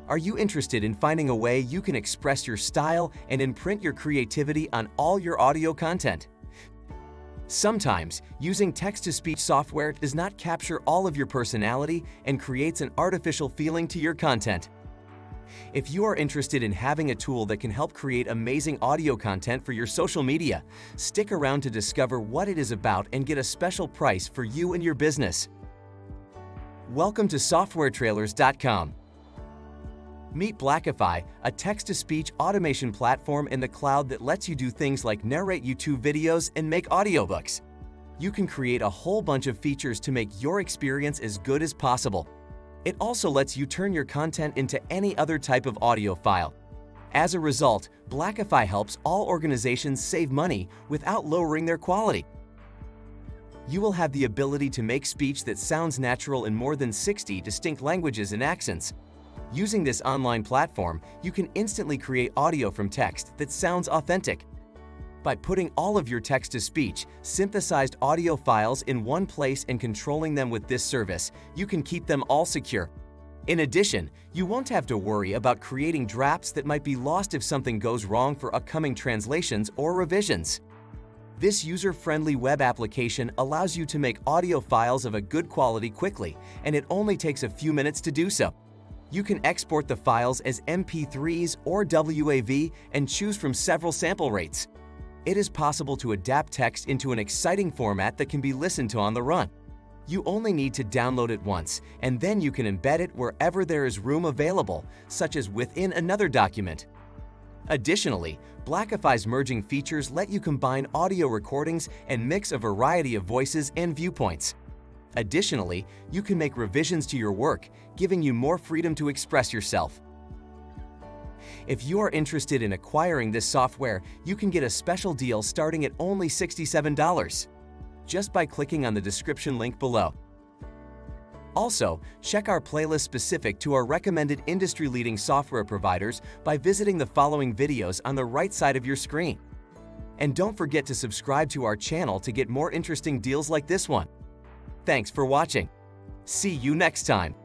Are you interested in finding a way you can express your style and imprint your creativity on all your audio content? Sometimes, using text-to-speech software does not capture all of your personality and creates an artificial feeling to your content. If you are interested in having a tool that can help create amazing audio content for your social media, stick around to discover what it is about and get a special price for you and your business. Welcome to SoftwareTrailers.com. Meet Blakify, a text-to-speech automation platform in the cloud that lets you do things like narrate YouTube videos and make audiobooks. You can create a whole bunch of features to make your experience as good as possible. It also lets you turn your content into any other type of audio file. As a result, Blackify helps all organizations save money without lowering their quality. You will have the ability to make speech that sounds natural in more than 60 distinct languages and accents. Using this online platform, you can instantly create audio from text that sounds authentic. By putting all of your text-to-speech, synthesized audio files in one place and controlling them with this service, you can keep them all secure. In addition, you won't have to worry about creating drafts that might be lost if something goes wrong for upcoming translations or revisions. This user-friendly web application allows you to make audio files of a good quality quickly, and it only takes a few minutes to do so. You can export the files as MP3s or WAV and choose from several sample rates. It is possible to adapt text into an exciting format that can be listened to on the run. You only need to download it once, and then you can embed it wherever there is room available, such as within another document. Additionally, Blackify's merging features let you combine audio recordings and mix a variety of voices and viewpoints. Additionally, you can make revisions to your work, giving you more freedom to express yourself. If you are interested in acquiring this software, you can get a special deal starting at only $67, just by clicking on the description link below. Also, check our playlist specific to our recommended industry-leading software providers by visiting the following videos on the right side of your screen. And don't forget to subscribe to our channel to get more interesting deals like this one. Thanks for watching. See you next time.